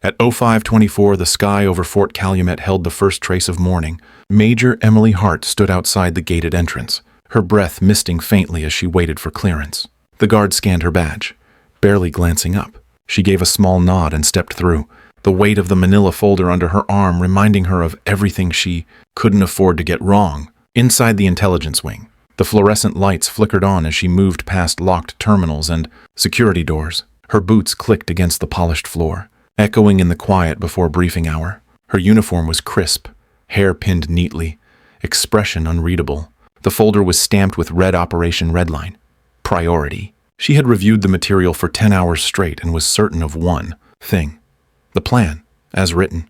At 05:24, the sky over Fort Calumet held the first trace of morning. Major Emily Hart stood outside the gated entrance, her breath misting faintly as she waited for clearance. The guard scanned her badge, barely glancing up. She gave a small nod and stepped through, the weight of the manila folder under her arm reminding her of everything she couldn't afford to get wrong. Inside the intelligence wing, the fluorescent lights flickered on as she moved past locked terminals and security doors. Her boots clicked against the polished floor, echoing in the quiet before briefing hour. Her uniform was crisp, hair pinned neatly, expression unreadable. The folder was stamped with red Operation Redline. Priority. She had reviewed the material for 10 hours straight and was certain of one thing. The plan, as written,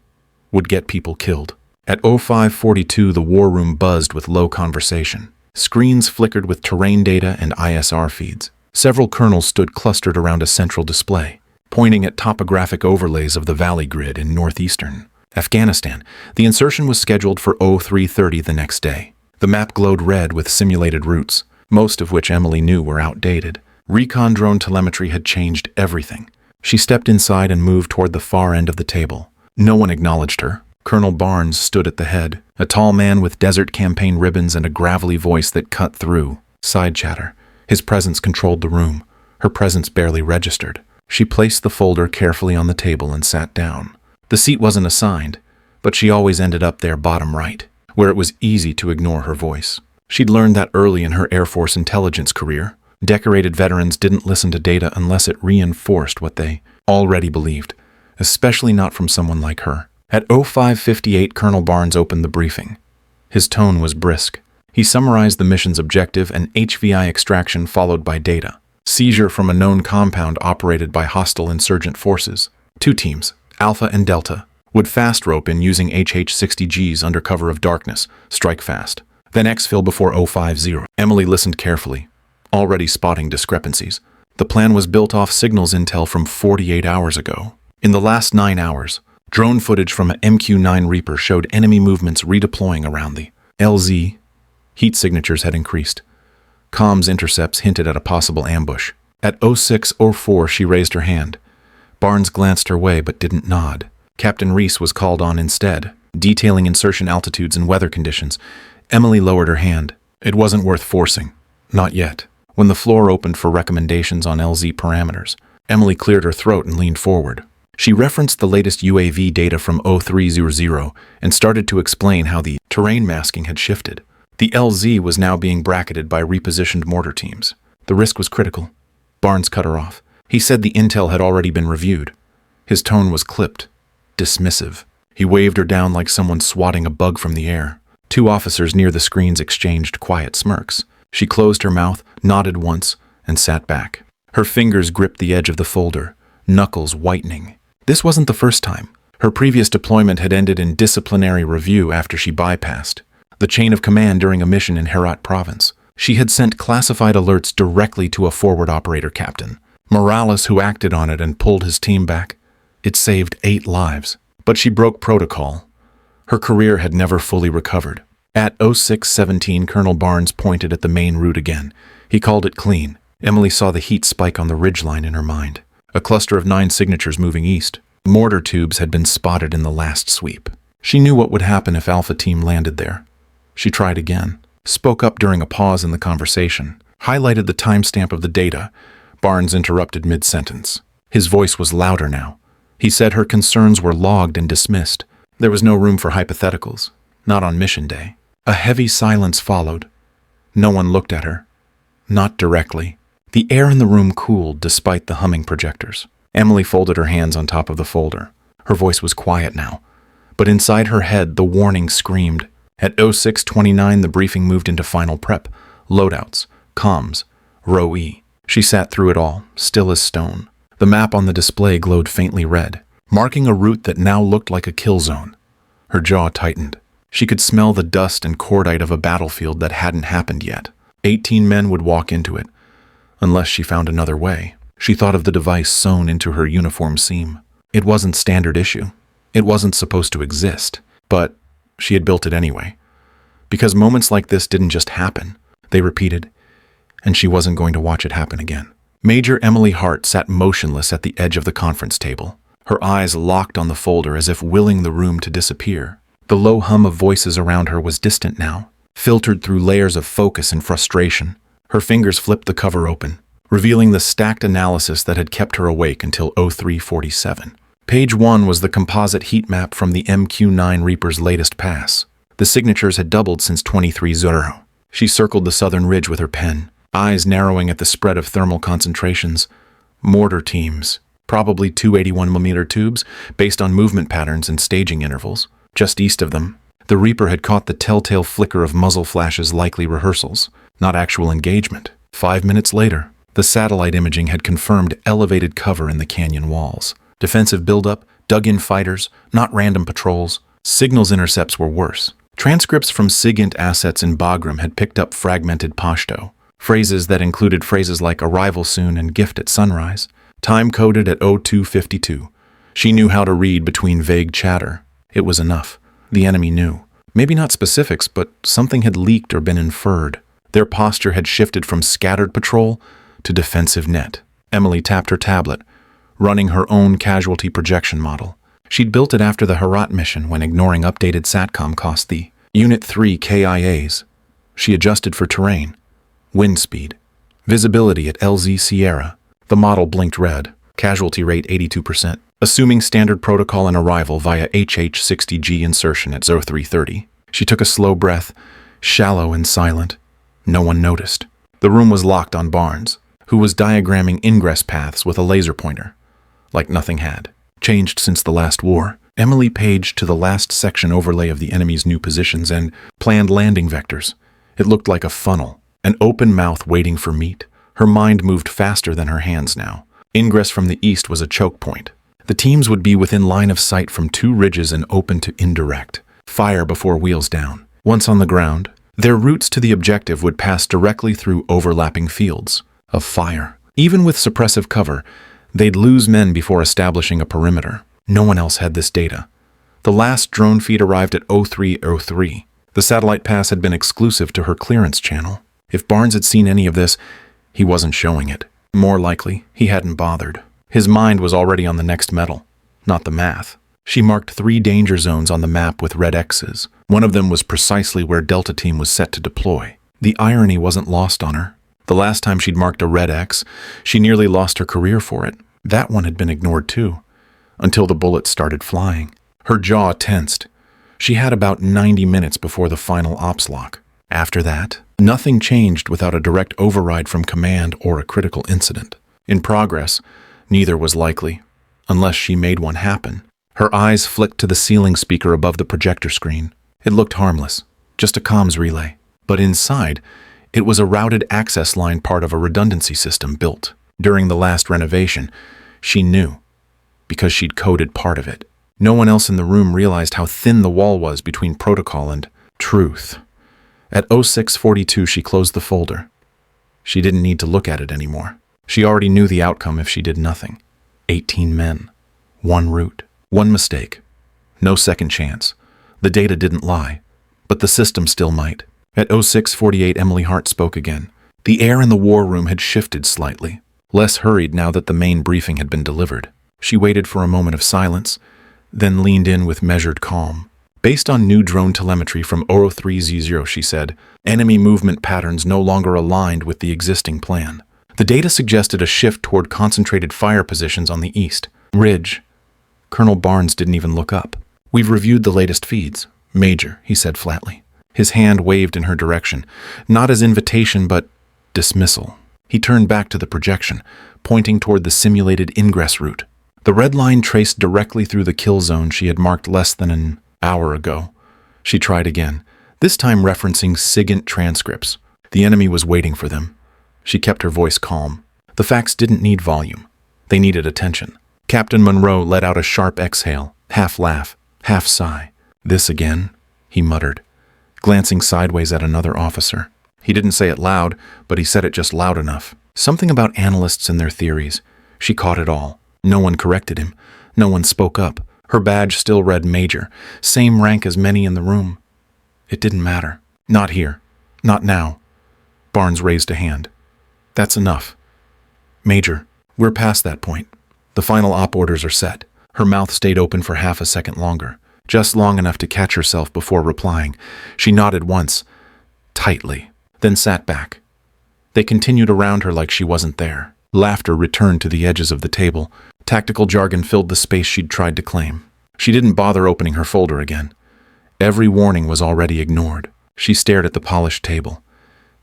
would get people killed. At 05:42, the war room buzzed with low conversation. Screens flickered with terrain data and ISR feeds. Several colonels stood clustered around a central display, pointing at topographic overlays of the valley grid in northeastern Afghanistan. The insertion was scheduled for 03:30 the next day. The map glowed red with simulated routes, most of which Emily knew were outdated. Recon drone telemetry had changed everything. She stepped inside and moved toward the far end of the table. No one acknowledged her. Colonel Barnes stood at the head, a tall man with desert campaign ribbons and a gravelly voice that cut through side chatter. His presence controlled the room. Her presence barely registered. She placed the folder carefully on the table and sat down. The seat wasn't assigned, but she always ended up there bottom right, where it was easy to ignore her voice. She'd learned that early in her Air Force intelligence career. Decorated veterans didn't listen to data unless it reinforced what they already believed, especially not from someone like her. At 05:58, Colonel Barnes opened the briefing. His tone was brisk. He summarized the mission's objective and HVI extraction followed by data. Seizure from a known compound operated by hostile insurgent forces. 2 teams, Alpha and Delta, would fast rope in using HH-60Gs under cover of darkness, strike fast. Then exfil before 050. Emily listened carefully, already spotting discrepancies. The plan was built off signals intel from 48 hours ago. In the last 9 hours, drone footage from a MQ-9 Reaper showed enemy movements redeploying around the LZ. Heat signatures had increased. Comms intercepts hinted at a possible ambush. At 06:04, she raised her hand. Barnes glanced her way but didn't nod. Captain Reese was called on instead, detailing insertion altitudes and weather conditions. Emily lowered her hand. It wasn't worth forcing. Not yet. When the floor opened for recommendations on LZ parameters, Emily cleared her throat and leaned forward. She referenced the latest UAV data from 0300 and started to explain how the terrain masking had shifted. The LZ was now being bracketed by repositioned mortar teams. The risk was critical. Barnes cut her off. He said the intel had already been reviewed. His tone was clipped, dismissive. He waved her down like someone swatting a bug from the air. 2 officers near the screens exchanged quiet smirks. She closed her mouth, nodded once, and sat back. Her fingers gripped the edge of the folder, knuckles whitening. This wasn't the first time. Her previous deployment had ended in disciplinary review after she bypassed the chain of command during a mission in Herat province. She had sent classified alerts directly to a forward operator captain, Morales, who acted on it and pulled his team back. It saved 8 lives, but she broke protocol. Her career had never fully recovered. At 06:17, Colonel Barnes pointed at the main route again. He called it clean. Emily saw the heat spike on the ridgeline in her mind. A cluster of 9 signatures moving east. Mortar tubes had been spotted in the last sweep. She knew what would happen if Alpha Team landed there. She tried again, spoke up during a pause in the conversation, highlighted the timestamp of the data. Barnes interrupted mid-sentence. His voice was louder now. He said her concerns were logged and dismissed. There was no room for hypotheticals, not on mission day. A heavy silence followed. No one looked at her. Not directly. The air in the room cooled despite the humming projectors. Emily folded her hands on top of the folder. Her voice was quiet now, but inside her head the warning screamed. At 06:29, the briefing moved into final prep, loadouts, comms, row E. She sat through it all, still as stone. The map on the display glowed faintly red, marking a route that now looked like a kill zone. Her jaw tightened. She could smell the dust and cordite of a battlefield that hadn't happened yet. 18 men would walk into it, unless she found another way. She thought of the device sewn into her uniform seam. It wasn't standard issue. It wasn't supposed to exist, but she had built it anyway. Because moments like this didn't just happen, they repeated, and she wasn't going to watch it happen again. Major Emily Hart sat motionless at the edge of the conference table. her eyes locked on the folder as if willing the room to disappear. The low hum of voices around her was distant now, filtered through layers of focus and frustration. Her fingers flipped the cover open, revealing the stacked analysis that had kept her awake until 03:47. Page 1 was the composite heat map from the MQ-9 Reaper's latest pass. The signatures had doubled since 23:00. She circled the southern ridge with her pen, eyes narrowing at the spread of thermal concentrations. Mortar teams, probably 281mm tubes, based on movement patterns and staging intervals. Just east of them, the Reaper had caught the telltale flicker of muzzle flashes, likely rehearsals, not actual engagement. 5 minutes later, the satellite imaging had confirmed elevated cover in the canyon walls. Defensive buildup, dug-in fighters, not random patrols. Signals intercepts were worse. Transcripts from SIGINT assets in Bagram had picked up fragmented Pashto, phrases that included phrases like arrival soon and gift at sunrise, time-coded at 02:52. She knew how to read between vague chatter. It was enough. The enemy knew. Maybe not specifics, but something had leaked or been inferred. Their posture had shifted from scattered patrol to defensive net. Emily tapped her tablet, running her own casualty projection model. She'd built it after the Herat mission when ignoring updated SATCOM cost the Unit 3 KIAs. She adjusted for terrain, wind speed, visibility at LZ Sierra. The model blinked red, casualty rate 82%, assuming standard protocol and arrival via HH-60G insertion at 0330. She took a slow breath, shallow and silent. No one noticed. The room was locked on Barnes, who was diagramming ingress paths with a laser pointer, like nothing had changed since the last war. Emily paged to the last section overlay of the enemy's new positions and planned landing vectors. It looked like a funnel, an open mouth waiting for meat. Her mind moved faster than her hands now. Ingress from the east was a choke point. The teams would be within line of sight from 2 ridges and open to indirect fire before wheels down. Once on the ground, their routes to the objective would pass directly through overlapping fields of fire. Even with suppressive cover, they'd lose men before establishing a perimeter. No one else had this data. The last drone feed arrived at 03:03. The satellite pass had been exclusive to her clearance channel. If Barnes had seen any of this, he wasn't showing it. More likely, he hadn't bothered. His mind was already on the next medal, not the math. She marked 3 danger zones on the map with red X's. One of them was precisely where Delta Team was set to deploy. The irony wasn't lost on her. The last time she'd marked a red X, she nearly lost her career for it. That one had been ignored too, until the bullets started flying. Her jaw tensed. She had about 90 minutes before the final ops lock. After that, nothing changed without a direct override from command or a critical incident. In progress, neither was likely, unless she made one happen. Her eyes flicked to the ceiling speaker above the projector screen. It looked harmless, just a comms relay. But inside, it was a routed access line, part of a redundancy system built during the last renovation. She knew, because she'd coded part of it. No one else in the room realized how thin the wall was between protocol and truth. At 06:42, she closed the folder. She didn't need to look at it anymore. She already knew the outcome if she did nothing. 18 men. 1 route. 1 mistake. No second chance. The data didn't lie, but the system still might. At 06:48, Emily Hart spoke again. The air in the war room had shifted slightly, less hurried now that the main briefing had been delivered. She waited for a moment of silence, then leaned in with measured calm. Based on new drone telemetry from 0300, she said, enemy movement patterns no longer aligned with the existing plan. The data suggested a shift toward concentrated fire positions on the east ridge. Colonel Barnes didn't even look up. We've reviewed the latest feeds. Major, he said flatly. His hand waved in her direction, not as invitation but dismissal. He turned back to the projection, pointing toward the simulated ingress route. The red line traced directly through the kill zone she had marked less than an hour ago. She tried again, this time referencing SIGINT transcripts. The enemy was waiting for them. She kept her voice calm. The facts didn't need volume. They needed attention. Captain Monroe let out a sharp exhale, half laugh, half sigh. This again, he muttered, glancing sideways at another officer. He didn't say it loud, but he said it just loud enough. Something about analysts and their theories. She caught it all. No one corrected him. No one spoke up. Her badge still read Major, same rank as many in the room. It didn't matter. Not here. Not now. Barnes raised a hand. That's enough. Major, we're past that point. The final op orders are set. Her mouth stayed open for half a second longer, just long enough to catch herself before replying. She nodded once, tightly, then sat back. They continued around her like she wasn't there. Laughter returned to the edges of the table. Tactical jargon filled the space she'd tried to claim. She didn't bother opening her folder again. Every warning was already ignored. She stared at the polished table,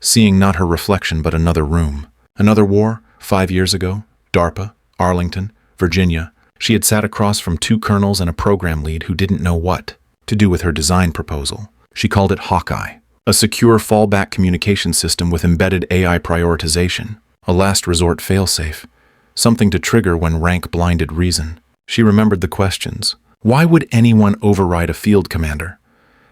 seeing not her reflection but another room. Another war, 5 years ago, DARPA, Arlington, Virginia. She had sat across from 2 colonels and a program lead who didn't know what to do with her design proposal. She called it Hawkeye, a secure fallback communication system with embedded AI prioritization, a last resort failsafe, something to trigger when rank blinded reason. She remembered the questions. Why would anyone override a field commander?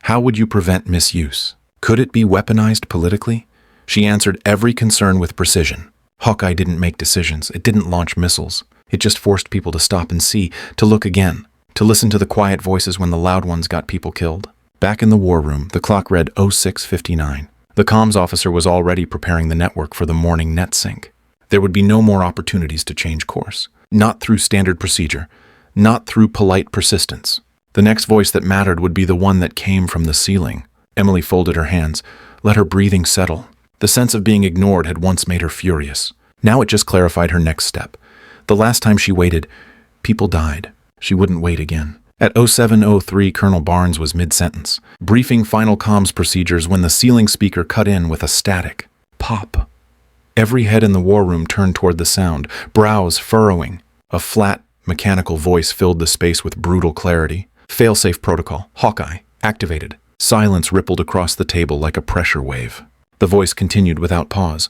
How would you prevent misuse? Could it be weaponized politically? She answered every concern with precision. Hawkeye didn't make decisions. It didn't launch missiles. It just forced people to stop and see, to look again, to listen to the quiet voices when the loud ones got people killed. Back in the war room, the clock read 06:59. The comms officer was already preparing the network for the morning net sync. There would be no more opportunities to change course. Not through standard procedure. Not through polite persistence. The next voice that mattered would be the one that came from the ceiling. Emily folded her hands, let her breathing settle. The sense of being ignored had once made her furious. Now it just clarified her next step. The last time she waited, people died. She wouldn't wait again. At 07:03, Colonel Barnes was mid-sentence, briefing final comms procedures when the ceiling speaker cut in with a static pop. Every head in the war room turned toward the sound, brows furrowing. A flat, mechanical voice filled the space with brutal clarity. Failsafe protocol, Hawkeye, activated. Silence rippled across the table like a pressure wave. The voice continued without pause.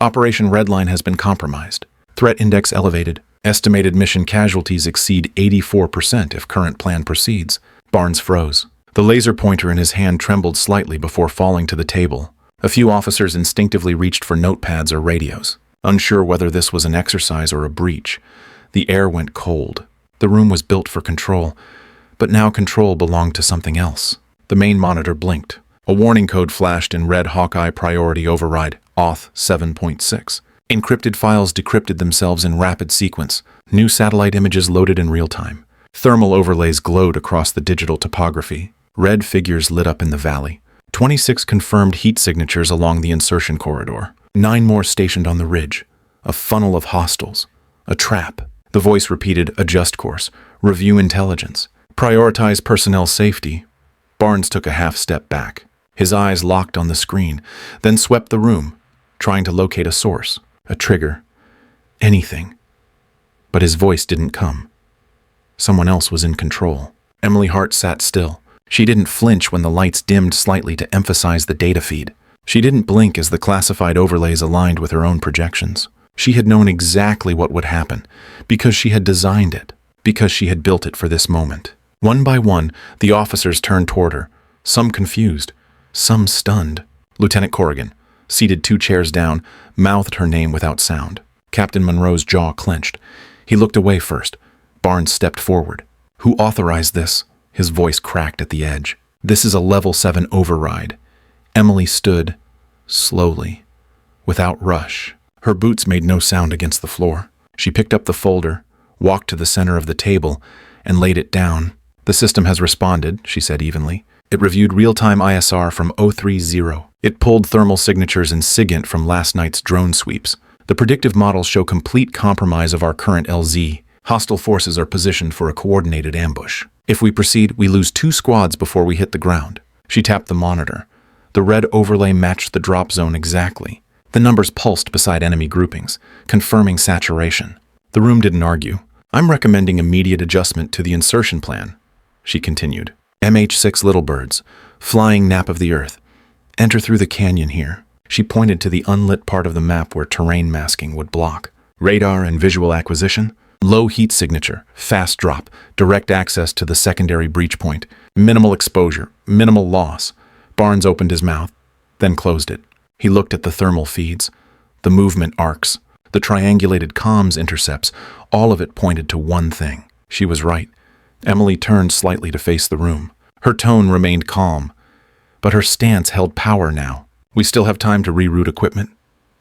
Operation Redline has been compromised. Threat index elevated. Estimated mission casualties exceed 84% if current plan proceeds. Barnes froze. The laser pointer in his hand trembled slightly before falling to the table. A few officers instinctively reached for notepads or radios, unsure whether this was an exercise or a breach. The air went cold. The room was built for control, but now control belonged to something else. The main monitor blinked. A warning code flashed in red. Hawkeye priority override, auth 7.6. Encrypted files decrypted themselves in rapid sequence. New satellite images loaded in real time. Thermal overlays glowed across the digital topography. Red figures lit up in the valley. 26 confirmed heat signatures along the insertion corridor. 9 more stationed on the ridge. A funnel of hostiles. A trap. The voice repeated, adjust course. Review intelligence. Prioritize personnel safety. Barnes took a half step back. His eyes locked on the screen, then swept the room, trying to locate a source. A trigger. Anything. But his voice didn't come. Someone else was in control. Emily Hart sat still. She didn't flinch when the lights dimmed slightly to emphasize the data feed. She didn't blink as the classified overlays aligned with her own projections. She had known exactly what would happen, because she had designed it, because she had built it for this moment. One by one, the officers turned toward her, some confused, some stunned. Lieutenant Corrigan, seated 2 chairs down, mouthed her name without sound. Captain Monroe's jaw clenched. He looked away first. Barnes stepped forward. Who authorized this? His voice cracked at the edge. This is a level 7 override. Emily stood, slowly, without rush. Her boots made no sound against the floor. She picked up the folder, walked to the center of the table, and laid it down. The system has responded, she said evenly. It reviewed real-time ISR from 030. It pulled thermal signatures and SIGINT from last night's drone sweeps. The predictive models show complete compromise of our current LZ. Hostile forces are positioned for a coordinated ambush. If we proceed, we lose 2 squads before we hit the ground. She tapped the monitor. The red overlay matched the drop zone exactly. The numbers pulsed beside enemy groupings, confirming saturation. The room didn't argue. I'm recommending immediate adjustment to the insertion plan, she continued. MH6 Little Birds, flying nap of the earth. Enter through the canyon here. She pointed to the unlit part of the map where terrain masking would block. Radar and visual acquisition. Low heat signature, fast drop, direct access to the secondary breach point. Minimal exposure, minimal loss. Barnes opened his mouth, then closed it. He looked at the thermal feeds, the movement arcs, the triangulated comms intercepts. All of it pointed to one thing. She was right. Emily turned slightly to face the room. Her tone remained calm, but her stance held power now. We still have time to reroute equipment.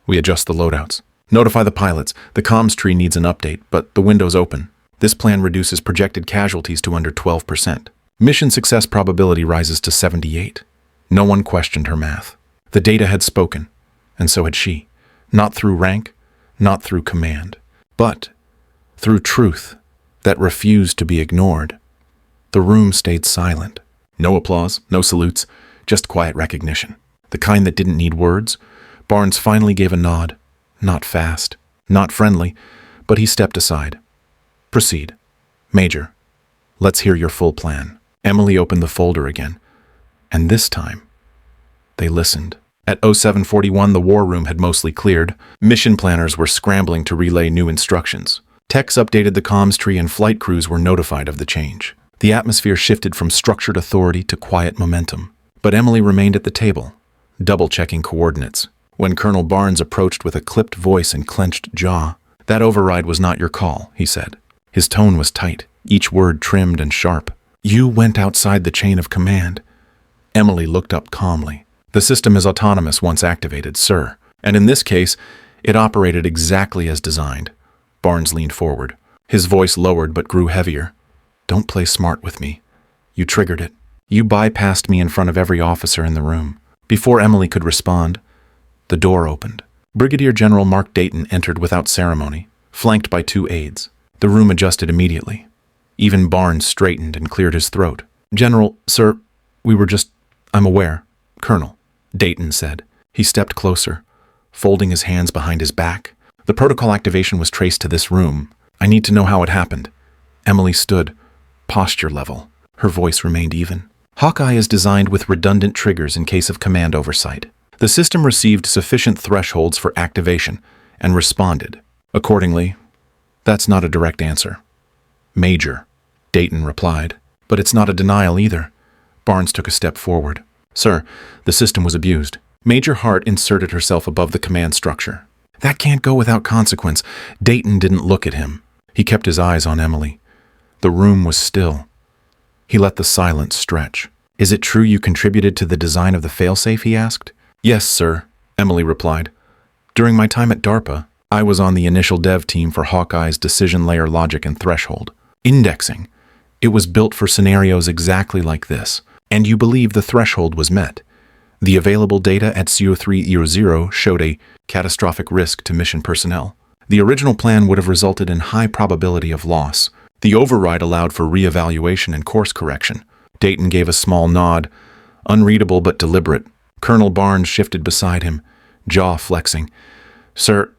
We adjust the loadouts. Notify the pilots. The comms tree needs an update, but the window's open. This plan reduces projected casualties to under 12%. Mission success probability rises to 78. No one questioned her math. The data had spoken, and so had she. Not through rank, not through command, but through truth that refused to be ignored. The room stayed silent. No applause, no salutes, just quiet recognition. The kind that didn't need words. Barnes finally gave a nod. Not fast, not friendly, but he stepped aside. Proceed. Major, let's hear your full plan. Emily opened the folder again, and this time, they listened. At 0741, the war room had mostly cleared. Mission planners were scrambling to relay new instructions. Techs updated the comms tree and flight crews were notified of the change. The atmosphere shifted from structured authority to quiet momentum. But Emily remained at the table, double-checking coordinates. When Colonel Barnes approached with a clipped voice and clenched jaw, "That override was not your call," he said. His tone was tight, each word trimmed and sharp. "You went outside the chain of command." Emily looked up calmly. "The system is autonomous once activated, sir. And in this case, it operated exactly as designed." Barnes leaned forward. His voice lowered but grew heavier. "Don't play smart with me. You triggered it. You bypassed me in front of every officer in the room." Before Emily could respond, the door opened. Brigadier General Mark Dayton entered without ceremony, flanked by 2 aides. The room adjusted immediately. Even Barnes straightened and cleared his throat. "General, sir, I'm aware." "Colonel," Dayton said. He stepped closer, folding his hands behind his back. "The protocol activation was traced to this room. I need to know how it happened." Emily stood, posture level. Her voice remained even. "Hawkeye is designed with redundant triggers in case of command oversight. The system received sufficient thresholds for activation and responded. Accordingly, that's not a direct answer." "Major," Dayton replied. "But it's not a denial either." Barnes took a step forward. "Sir, the system was abused." Major Hart inserted herself above the command structure. "That can't go without consequence." Dayton didn't look at him. He kept his eyes on Emily. The room was still. He let the silence stretch. "Is it true you contributed to the design of the failsafe?" he asked. "Yes, sir," Emily replied. "During my time at DARPA, I was on the initial dev team for Hawkeye's decision layer logic and threshold. Indexing. It was built for scenarios exactly like this. And you believe the threshold was met. The available data at CO300 showed a catastrophic risk to mission personnel. The original plan would have resulted in high probability of loss. The override allowed for reevaluation and course correction." Dayton gave a small nod, unreadable but deliberate. Colonel Barnes shifted beside him, jaw flexing. "Sir,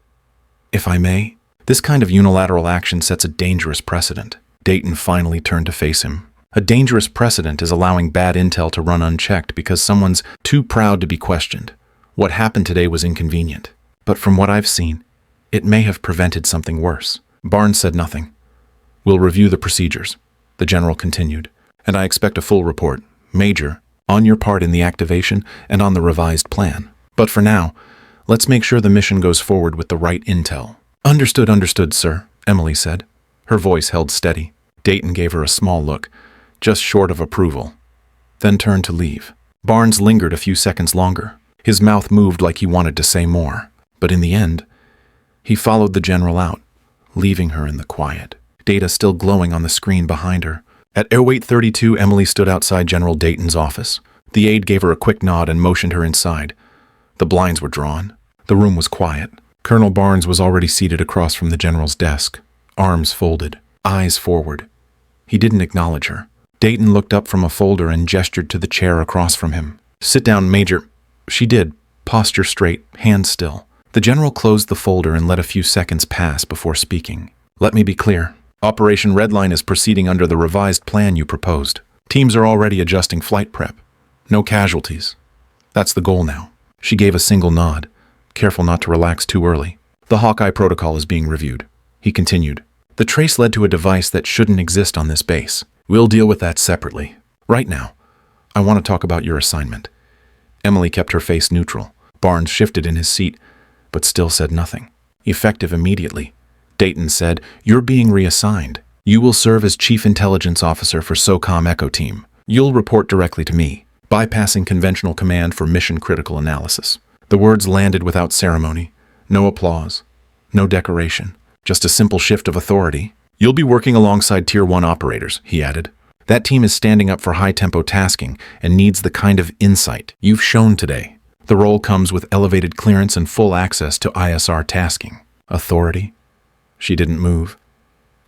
if I may, this kind of unilateral action sets a dangerous precedent." Dayton finally turned to face him. "A dangerous precedent is allowing bad intel to run unchecked because someone's too proud to be questioned. What happened today was inconvenient, but from what I've seen, it may have prevented something worse." Barnes said nothing. "We'll review the procedures," the general continued, "and I expect a full report, Major, on your part in the activation and on the revised plan. But for now, let's make sure the mission goes forward with the right intel." Understood, sir," Emily said. Her voice held steady. Dayton gave her a small look, just short of approval, then turned to leave. Barnes lingered a few seconds longer. His mouth moved like he wanted to say more, but in the end, he followed the general out, leaving her in the quiet, data still glowing on the screen behind her. At airweight 32, Emily stood outside General Dayton's office. The aide gave her a quick nod and motioned her inside. The blinds were drawn. The room was quiet. Colonel Barnes was already seated across from the general's desk, arms folded, eyes forward. He didn't acknowledge her. Dayton looked up from a folder and gestured to the chair across from him. "Sit down, Major." She did, posture straight, hands still. The general closed the folder and let a few seconds pass before speaking. "Let me be clear. Operation Redline is proceeding under the revised plan you proposed. Teams are already adjusting flight prep. No casualties. That's the goal now." She gave a single nod, careful not to relax too early. "The Hawkeye protocol is being reviewed," he continued. "The trace led to a device that shouldn't exist on this base. We'll deal with that separately. Right now, I want to talk about your assignment." Emily kept her face neutral. Barnes shifted in his seat, but still said nothing. "Effective immediately," Dayton said. "You're being reassigned. You will serve as Chief Intelligence Officer for SOCOM Echo Team. You'll report directly to me, bypassing conventional command for mission-critical analysis." The words landed without ceremony. No applause. No decoration. Just a simple shift of authority. You'll be working alongside Tier 1 operators, he added. That team is standing up for high-tempo tasking and needs the kind of insight you've shown today. The role comes with elevated clearance and full access to ISR tasking. Authority? She didn't move,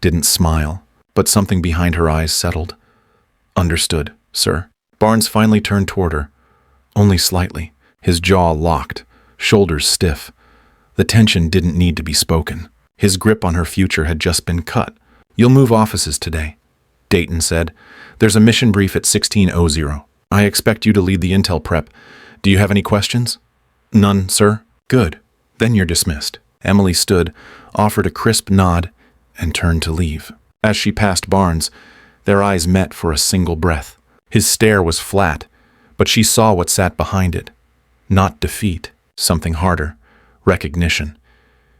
didn't smile, but something behind her eyes settled. Understood, sir. Barnes finally turned toward her, only slightly, his jaw locked, shoulders stiff. The tension didn't need to be spoken. His grip on her future had just been cut. You'll move offices today, Dayton said. There's a mission brief at 16:00. I expect you to lead the intel prep. Do you have any questions? None, sir. Good. Then you're dismissed. Emily stood, offered a crisp nod, and turned to leave. As she passed Barnes, their eyes met for a single breath. His stare was flat, but she saw what sat behind it. Not defeat, something harder. Recognition.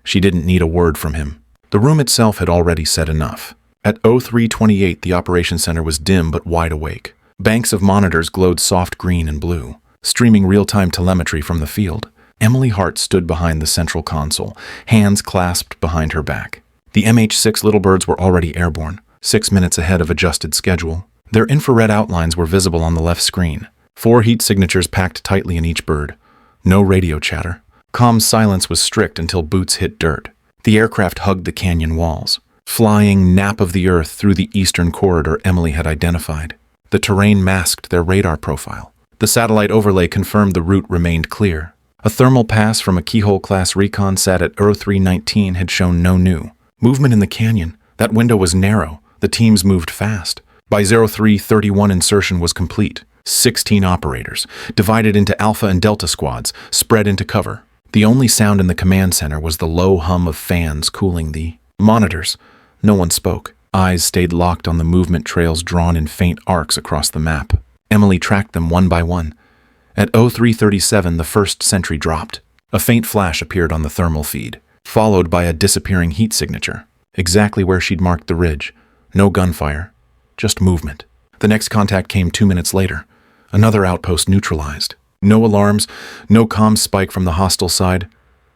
She didn't need a word from him. The room itself had already said enough. At 03:28, the operations center was dim but wide awake. Banks of monitors glowed soft green and blue, streaming real-time telemetry from the field. Emily Hart stood behind the central console, hands clasped behind her back. The MH6 Little Birds were already airborne, 6 minutes ahead of adjusted schedule. Their infrared outlines were visible on the left screen. 4 heat signatures packed tightly in each bird. No radio chatter. Calm silence was strict until boots hit dirt. The aircraft hugged the canyon walls, flying nap of the earth through the eastern corridor Emily had identified. The terrain masked their radar profile. The satellite overlay confirmed the route remained clear. A thermal pass from a Keyhole-class recon sat at 0319 had shown no new movement in the canyon. That window was narrow. The teams moved fast. By 0331, insertion was complete. 16 operators, divided into Alpha and Delta squads, spread into cover. The only sound in the command center was the low hum of fans cooling the monitors. No one spoke. Eyes stayed locked on the movement trails drawn in faint arcs across the map. Emily tracked them one by one. At 0337, the first sentry dropped. A faint flash appeared on the thermal feed, followed by a disappearing heat signature, exactly where she'd marked the ridge. No gunfire, just movement. The next contact came 2 minutes later. Another outpost neutralized. No alarms, no comm spike from the hostile side.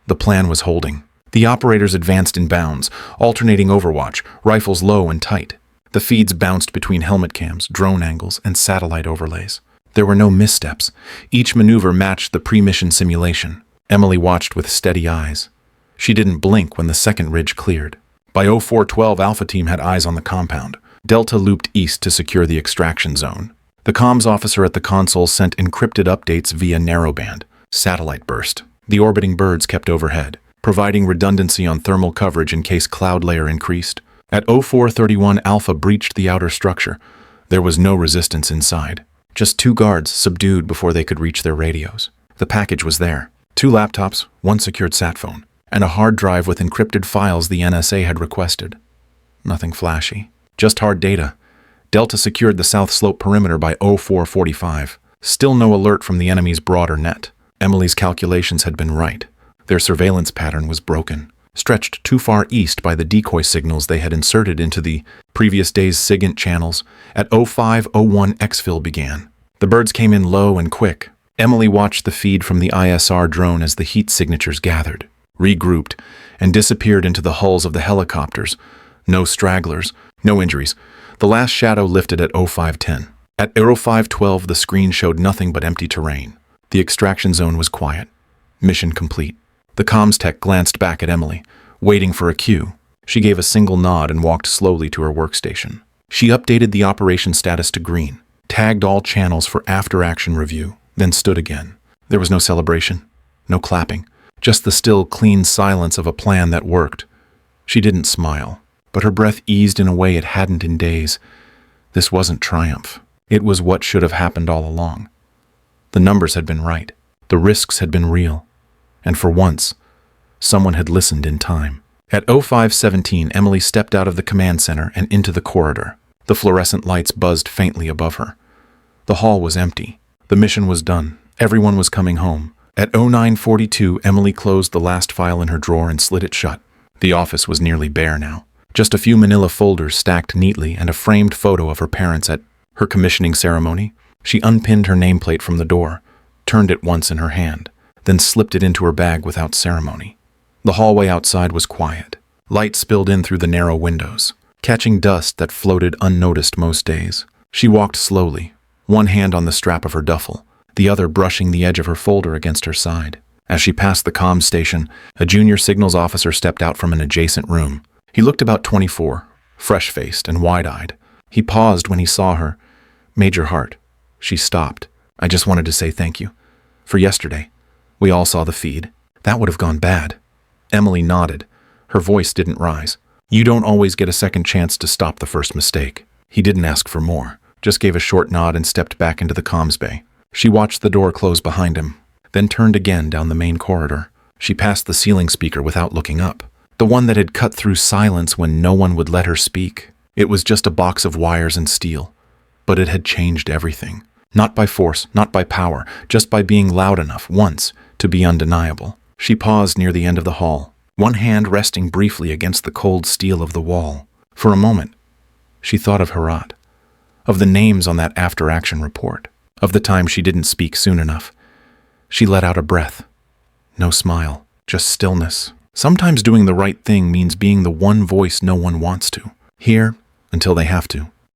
The plan was holding. The operators advanced in bounds, alternating overwatch, rifles low and tight. The feeds bounced between helmet cams, drone angles, and satellite overlays. There were no missteps. Each maneuver matched the pre-mission simulation. Emily watched with steady eyes. She didn't blink when the second ridge cleared. By 0412, Alpha Team had eyes on the compound. Delta looped east to secure the extraction zone. The comms officer at the console sent encrypted updates via narrowband. Satellite burst. The orbiting birds kept overhead, providing redundancy on thermal coverage in case cloud layer increased. At 0431, Alpha breached the outer structure. There was no resistance inside. Just 2 guards subdued before they could reach their radios. The package was there. 2 laptops, 1 secured sat phone, and a hard drive with encrypted files the NSA had requested. Nothing flashy, just hard data. Delta secured the south slope perimeter by 0445. Still no alert from the enemy's broader net. Emily's calculations had been right. Their surveillance pattern was broken, stretched too far east by the decoy signals they had inserted into the previous day's SIGINT channels. At 0501, exfil began. The birds came in low and quick. Emily watched the feed from the ISR drone as the heat signatures gathered, regrouped, and disappeared into the hulls of the helicopters. No stragglers, no injuries. The last shadow lifted at 0510. At 0512, the screen showed nothing but empty terrain. The extraction zone was quiet. Mission complete. The comms tech glanced back at Emily, waiting for a cue. She gave a single nod and walked slowly to her workstation. She updated the operation status to green, tagged all channels for after-action review, then stood again. There was no celebration, no clapping, just the still, clean silence of a plan that worked. She didn't smile, but her breath eased in a way it hadn't in days. This wasn't triumph. It was what should have happened all along. The numbers had been right. The risks had been real. And for once, someone had listened in time. At 0517, Emily stepped out of the command center and into the corridor. The fluorescent lights buzzed faintly above her. The hall was empty. The mission was done. Everyone was coming home. At 0942, Emily closed the last file in her drawer and slid it shut. The office was nearly bare now. Just a few manila folders stacked neatly and a framed photo of her parents at her commissioning ceremony. She unpinned her nameplate from the door, turned it once in her hand, then slipped it into her bag without ceremony. The hallway outside was quiet. Light spilled in through the narrow windows. catching dust that floated unnoticed most days. She walked slowly, one hand on the strap of her duffel, the other brushing the edge of her folder against her side. As she passed the comms station, a junior signals officer stepped out from an adjacent room. He looked about 24, fresh-faced and wide-eyed. He paused when he saw her. "Major Hart." She stopped. "I just wanted to say thank you. For yesterday. We all saw the feed. That would have gone bad." Emily nodded. Her voice didn't rise. "You don't always get a second chance to stop the first mistake." He didn't ask for more, just gave a short nod and stepped back into the comms bay. She watched the door close behind him, then turned again down the main corridor. She passed the ceiling speaker without looking up, the one that had cut through silence when no one would let her speak. It was just a box of wires and steel, but it had changed everything. Not by force, not by power, just by being loud enough, once, to be undeniable. She paused near the end of the hall, one hand resting briefly against the cold steel of the wall. For a moment, she thought of Herat, of the names on that after-action report, of the time she didn't speak soon enough. She let out a breath. No smile, just stillness. Sometimes doing the right thing means being the one voice no one wants to hear until they have to.